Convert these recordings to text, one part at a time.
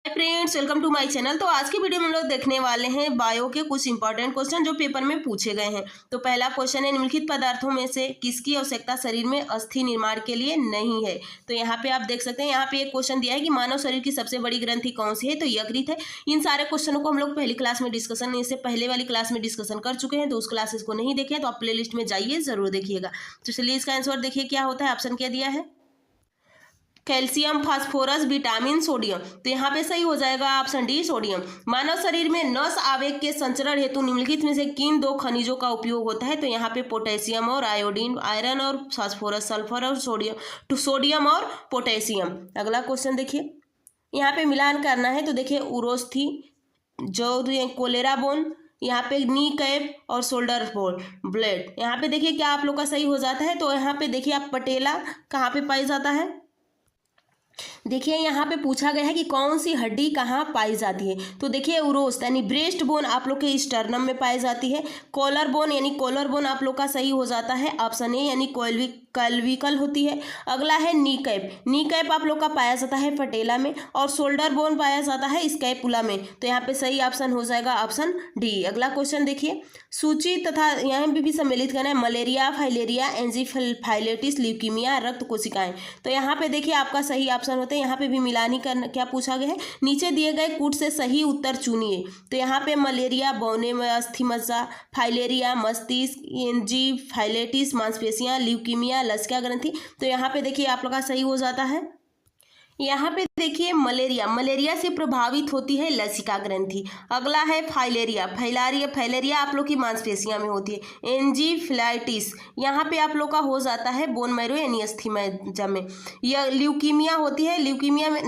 Friends, welcome to my channel. तो आज की वीडियो में हम लोग देखने वाले हैं बायो के कुछ इंपॉर्टेंट क्वेश्चन जो पेपर में पूछे गए हैं। तो पहला क्वेश्चन है, निम्नलिखित पदार्थों में से किसकी आवश्यकता शरीर में अस्थि निर्माण के लिए नहीं है। तो यहाँ पे आप देख सकते हैं, यहाँ पे एक क्वेश्चन दिया है कि मानव शरीर की सबसे बड़ी ग्रंथि कौन सी है। तो यकृत है। इन सारे क्वेश्चनों को हम लोग पहली क्लास में डिस्कशन, इससे पहले वाली क्लास में डिस्कशन कर चुके हैं। तो उस क्लासेस को नहीं देखे तो आप प्ले लिस्ट में जाइए, जरूर देखिएगा। तो चलिए इसका आंसर देखिए क्या होता है। ऑप्शन क्या दिया है, कैल्शियम, फास्फोरस, विटामिन, सोडियम। तो यहाँ पे सही हो जाएगा ऑप्शन डी, सोडियम। मानव शरीर में नस आवेग के संचरण हेतु निम्नलिखित में से किन दो खनिजों का उपयोग होता है। तो यहाँ पे पोटेशियम और आयोडीन, आयरन और फास्फोरस, सल्फर और सोडियम, तो सोडियम और पोटेशियम। अगला क्वेश्चन देखिए, यहाँ पे मिलान करना है। तो देखिए उरोस्थी, जो कोलेरा बोन, यहाँ पे नी कैप और शोल्डर ब्लेड। यहाँ पे देखिए क्या आप लोग का सही हो जाता है। तो यहाँ पे देखिए आप पटेला कहाँ पे पाई जाता है। देखिए यहाँ पे पूछा गया है कि कौन सी हड्डी कहाँ पाई जाती है। तो देखिए उरोस यानी ब्रेस्ट बोन आप लोग के स्टर्नम में पाई जाती है। कॉलर बोन यानी कॉलर बोन आप लोग का सही हो जाता है ऑप्शन ए यानी क्लविकल होती है। अगला है नी कैप, नी कैप आप लोग का पाया जाता है पटेला में। और शोल्डर बोन पाया जाता है स्कैपुला में। तो यहाँ पे सही ऑप्शन हो जाएगा ऑप्शन डी। अगला क्वेश्चन देखिए, सूची तथा यहाँ पे भी सम्मिलित करना है मलेरिया, फाइलेरिया, एंजीफाइलेटिस, ल्यूकीमिया, रक्त कोशिकाएं। तो यहाँ पे देखिए आपका सही ऑप्शन होता है, यहाँ पे भी मिलान ही करना। क्या पूछा गया है, नीचे दिए गए कूट से सही उत्तर चुनिए। तो यहाँ पे मलेरिया, बौने में अस्थि मज्जा, फाइलेरिया मस्तिष्क, एंजीफाइलेटिस मांसपेशियां, ल्यूकीमिया लसिका ग्रंथि। तो यहाँ पे देखिए आप लोग का सही हो जाता है। यहाँ पे देखिए मलेरिया, मलेरिया से प्रभावित होती है लसिका ग्रंथि। अगला है फाइलेरिया, फाइलेरिया आप लोग की मांसपेशियां में होती है। एंजीफाइलेटिस यहाँ पे आप लोग का हो जाता है बोन मैरो यानी अस्थि मज्जा में। यह ल्यूकीमिया होती है, ल्यूकीमिया में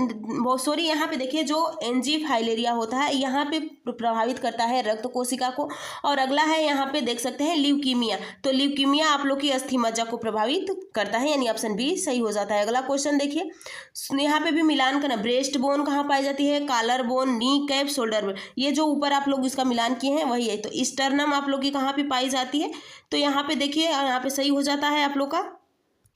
सॉरी यहाँ पे देखिए जो एंजीफाइलेरिया होता है यहाँ पे प्रभावित करता है रक्त कोशिका को। और अगला है यहाँ पे देख सकते हैं ल्यूकीमिया, तो ल्यूकीमिया आप लोग की अस्थि मज्जा को प्रभावित करता है यानी ऑप्शन बी सही हो जाता है। अगला क्वेश्चन देखिए, यहाँ पे भी मिलान करना, ब्रेस्ट बोन कहाँ पाई जाती है, collar bone, knee cap, shoulder bone. ये जो ऊपर आप लोग इसका मिलान किए हैं वही है। तो स्टर्नम आप लोग की कहाँ पे पाई जाती है। तो यहाँ पे देखिए यहाँ पे सही हो जाता है आप लोग का।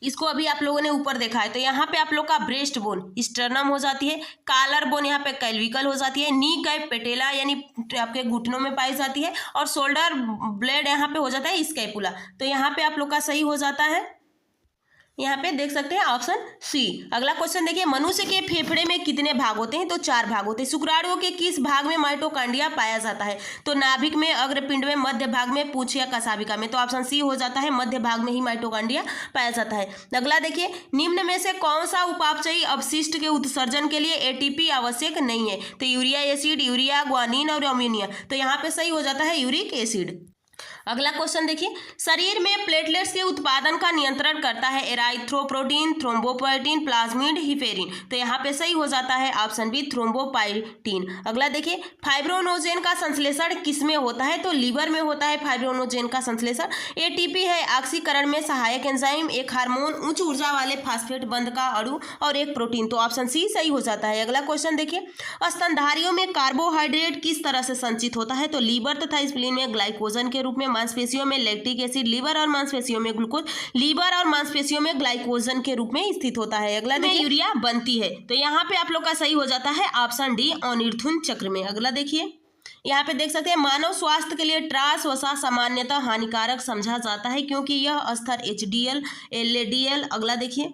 इसको अभी आप लोगों ने ऊपर देखा है। तो यहाँ पे आप लोग का ब्रेस्ट बोन स्टर्नम हो जाती है, कॉलर बोन यहाँ पे कैल्विकल हो जाती है, नी कैप पेटेला यानी आपके घुटनों में पाई जाती है, और शोल्डर ब्लेड यहाँ पे हो जाता है स्कैपुला। तो यहाँ पे आप लोग का सही हो जाता है, यहाँ पे देख सकते हैं ऑप्शन सी। अगला क्वेश्चन देखिए, मनुष्य के फेफड़े में कितने भाग होते हैं। तो 4 भाग होते हैं। शुक्राणुओं के किस भाग में माइटोकॉन्ड्रिया पाया जाता है। तो नाभिक में, अग्रपिंड में, मध्य भाग में, पूंछ या कशाभिका में। तो ऑप्शन सी हो जाता है, मध्य भाग में ही माइटोकॉन्ड्रिया पाया जाता है। अगला देखिए, निम्न में से कौन सा उपापचयी अपशिष्ट के उत्सर्जन के लिए एटीपी आवश्यक नहीं है। तो यूरिया एसिड, यूरिया, ग्वानिन और अमोनिया। तो यहाँ पे सही हो जाता है यूरिक एसिड। अगला क्वेश्चन देखिए, शरीर में प्लेटलेट्स के उत्पादन का नियंत्रण करता है एराइथ्रोपोइटिन, थ्रोम्बोपोइटिन, प्लाज्मिड, हिपेरिन। तो यहाँ पे सही हो जाता है ऑप्शन बी, थ्रोम्बोपोइटिन। अगला देखिए, फाइब्रोनोजेन का संश्लेषण किसमें होता है। तो लीवर में होता है फाइब्रोनोजेन का संश्लेषण। एटीपी है ऑक्सीकरण में सहायक एंजाइम, एक हार्मोन, उच्च ऊर्जा वाले फास्फेट बंध का अणु, और एक प्रोटीन। तो ऑप्शन सी सही हो जाता है। अगला क्वेश्चन देखिए, स्तनधारियों में कार्बोहाइड्रेट किस तरह से संचित होता है। तो लीवर तथा स्प्लीन में ग्लाइकोजन के रूप में, मांसपेशियों में लैक्टिक एसिड, लीवर और मांसपेशियों में ग्लूकोज, लीवर और मांसपेशियों में ग्लाइकोजन के रूप में स्थित होता है। अगला देखिए, यूरिया बनती है। तो यहाँ पे आप लोग का सही हो जाता है ऑप्शन डी, अनिर्धुन चक्र में। अगला देखिए, यहाँ पे देख सकते हैं, मानव स्वास्थ्य के लिए ट्रांस वसा सामान्यतः हानिकारक समझा जाता है क्योंकि यह स्तर एचडीएल, एलएडीएल। अगला देखिए,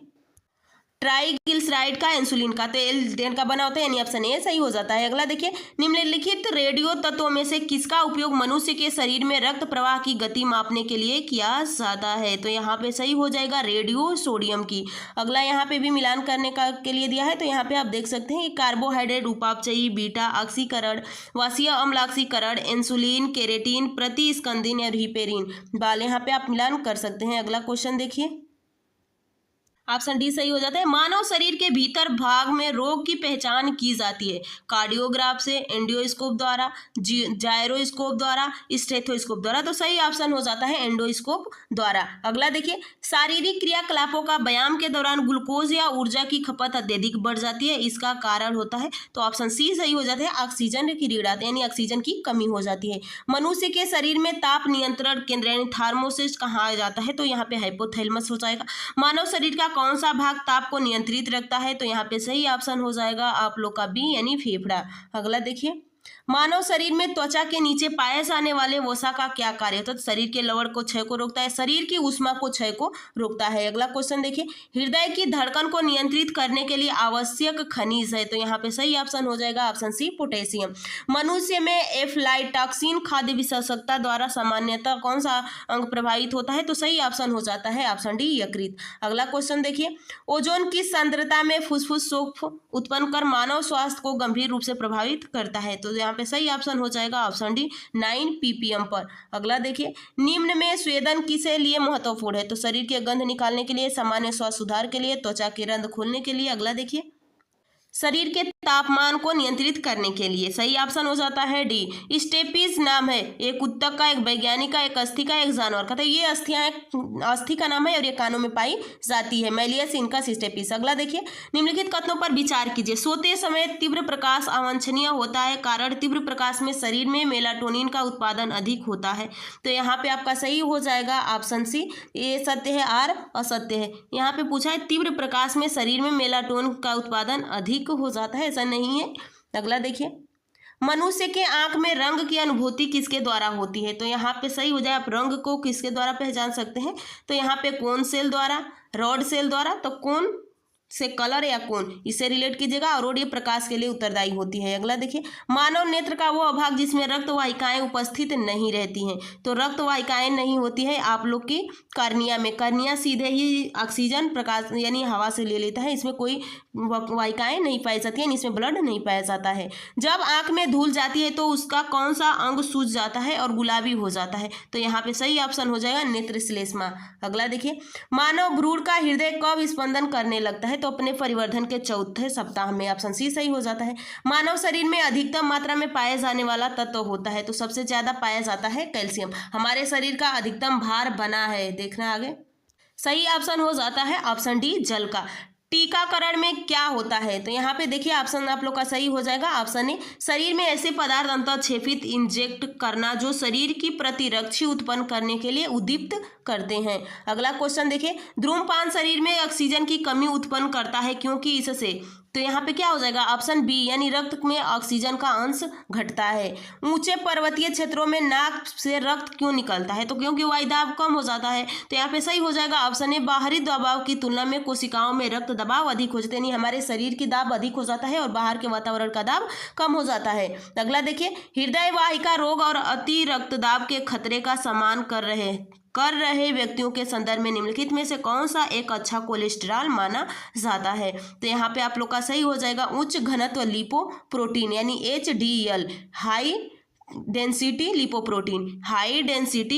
ट्राइग्लिसराइड का, इंसुलिन का, तो एल का बना होता है यानी ऑप्शन ए सही हो जाता है। अगला देखिए, निम्नलिखित रेडियो तत्वों में से किसका उपयोग मनुष्य के शरीर में रक्त प्रवाह की गति मापने के लिए किया जाता है। तो यहाँ पे सही हो जाएगा रेडियो सोडियम की। अगला यहाँ पे भी मिलान करने का के लिए दिया है। तो यहाँ पे आप देख सकते हैं कि कार्बोहाइड्रेट, उपापचयी, बीटा ऑक्सीकरण, वासीय अम्ल ऑक्सीकरण, इंसुलिन, केरेटिन, प्रतिस्कंदन और हिपेरिन वाले यहाँ पे आप मिलान कर सकते हैं। अगला क्वेश्चन देखिए, ऑप्शन डी सही हो जाता है। मानव शरीर के भीतर भाग में रोग की पहचान की जाती है कार्डियोग्राफ से, एंडोस्कोप द्वारा, जायरोस्कोप द्वारा, स्टेथोस्कोप द्वारा। तो सही ऑप्शन हो जाता है एंडोस्कोप द्वारा। अगला देखिए, शारीरिक क्रियाकलापों का व्यायाम के दौरान ग्लूकोज या ऊर्जा की खपत अत्यधिक बढ़ जाती है, इसका कारण होता है। तो ऑप्शन सी सही हो जाता है, ऑक्सीजन की ऋण यानी ऑक्सीजन की कमी हो जाती है। मनुष्य के शरीर में ताप नियंत्रण केंद्र यानी थार्मोसिस्ट कहाँ आ जाता है। तो यहाँ पे हाइपोथैलेमस हो जाएगा। मानव शरीर का कौन सा भाग ताप को नियंत्रित रखता है? तो यहाँ पे सही ऑप्शन हो जाएगा आप लोग का बी यानी फेफड़ा। अगला देखिए, मानव शरीर में त्वचा के नीचे पाए जाने वाले वसा का क्या कार्य होता है? तो शरीर के लवण को क्षय को रोकता है, शरीर की ऊष्मा को क्षय को रोकता है। अगला क्वेश्चन देखिए, हृदय की धड़कन को नियंत्रित करने के लिए आवश्यक खनिज है? तो यहाँ पे सही ऑप्शन हो जाएगा ऑप्शन सी पोटेशियम। मनुष्य में एफ्लाटॉक्सिन खाद्य विशेषज्ञता द्वारा सामान्यतः कौन सा अंग प्रभावित होता है? तो सही ऑप्शन हो जाता है ऑप्शन डी यकृत। अगला क्वेश्चन देखिए, ओजोन की सांद्रता में फुसफुस शोफ उत्पन्न कर मानव स्वास्थ्य को गंभीर रूप से प्रभावित करता है? तो यहाँ पे सही ऑप्शन हो जाएगा ऑप्शन डी 9 ppm पर। अगला देखिए, निम्न में स्वेदन किसे लिए महत्वपूर्ण है? तो शरीर के गंध निकालने के लिए, सामान्य स्वास्थ्य सुधार के लिए, त्वचा के रंध्र खोलने के लिए। अगला देखिए, शरीर के तापमान को नियंत्रित करने के लिए। सही ऑप्शन हो जाता है डी। स्टेपीज नाम है एक उत्तक का, एक वैज्ञानिक का, एक अस्थि का, एक जानवर का। तो ये अस्थि का नाम है और ये कानों में पाई जाती है, मैलियस इनकस स्टेपीज। अगला देखिए, निम्नलिखित कथनों पर विचार कीजिए। सोते समय तीव्र प्रकाश अवांछनीय होता है, कारण तीव्र प्रकाश में शरीर में मेलाटोनिन का उत्पादन अधिक होता है। तो यहाँ पे आपका सही हो जाएगा ऑप्शन सी, ये सत्य है आर असत्य है। यहाँ पे पूछा है तीव्र प्रकाश में शरीर में मेलाटोनिन का उत्पादन अधिक हो जाता है, ऐसा नहीं है। अगला देखिए, मनुष्य के आंख में रंग की अनुभूति किसके द्वारा होती है? तो यहाँ पे सही हो जाए, आप रंग को किसके द्वारा पहचान सकते हैं? तो यहाँ पे कोन सेल द्वारा, रॉड सेल द्वारा। तो कोन से कलर या कोन, इससे रिलेट कीजिएगा। और ये प्रकाश के लिए उत्तरदायी होती है। अगला देखिए, मानव नेत्र का वो भाग जिसमें रक्त वाहिकाएं उपस्थित नहीं रहती हैं। तो रक्त वाहिकाएं नहीं होती है आप लोग की कर्निया में। कर्निया सीधे ही ऑक्सीजन प्रकाश यानी हवा से ले लेता है, इसमें कोई वाहिकाएं नहीं पाई जाती हैं, इसमें ब्लड नहीं पाया जाता है। जब आंख में धूल जाती है तो उसका कौन सा अंग सूज जाता है और गुलाबी हो जाता है? तो यहाँ पे सही ऑप्शन हो जाएगा नेत्र श्लेष्मा। अगला देखिए, मानव भ्रूण का हृदय कब स्पंदन करने लगता है? तो अपने परिवर्धन के चौथे सप्ताह में। ऑप्शन सी सही हो जाता है। मानव शरीर में अधिकतम मात्रा में पाए जाने वाला तत्व होता है? तो सबसे ज्यादा पाया जाता है कैल्शियम। हमारे शरीर का अधिकतम भार बना है, देखना आगे। सही ऑप्शन हो जाता है ऑप्शन डी जल का। टीकाकरण में क्या होता है? तो यहाँ पे देखिए ऑप्शन आप लोग का सही हो जाएगा ऑप्शन ए, शरीर में ऐसे पदार्थ अंतःक्षेपित इंजेक्ट करना जो शरीर की प्रतिरक्षी उत्पन्न करने के लिए उद्दीप्त करते हैं। अगला क्वेश्चन देखिए, धूम्रपान शरीर में ऑक्सीजन की कमी उत्पन्न करता है क्योंकि इससे। तो यहाँ पे क्या हो जाएगा ऑप्शन बी यानी रक्त में ऑक्सीजन का अंश घटता है। ऊंचे पर्वतीय क्षेत्रों में नाक से रक्त क्यों निकलता है? तो क्योंकि वायुदाब कम हो जाता है। तो यहाँ पे सही हो जाएगा ऑप्शन ए, बाहरी दबाव की तुलना में कोशिकाओं में रक्त दबाव अधिक हो जाता है, यानी हमारे शरीर की दाब अधिक हो जाता है और बाहर के वातावरण का दाब कम हो जाता है। अगला देखिए, हृदय वाहिका रोग और अति रक्तदाब के खतरे का सामना कर रहे व्यक्तियों के संदर्भ में निम्नलिखित में से कौन सा एक अच्छा कोलेस्ट्रॉल माना जाता है? तो यहाँ पे आप लोग का सही हो जाएगा उच्च घनत्व लिपोप्रोटीन यानी HDL, हाई डेंसिटी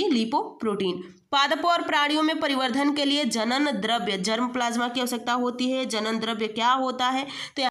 लिपोप्रोटीन। पादपों और प्राणियों में परिवर्धन के लिए जनन द्रव्य जर्म प्लाज्मा की आवश्यकता होती है। जनन द्रव्य क्या होता है? तो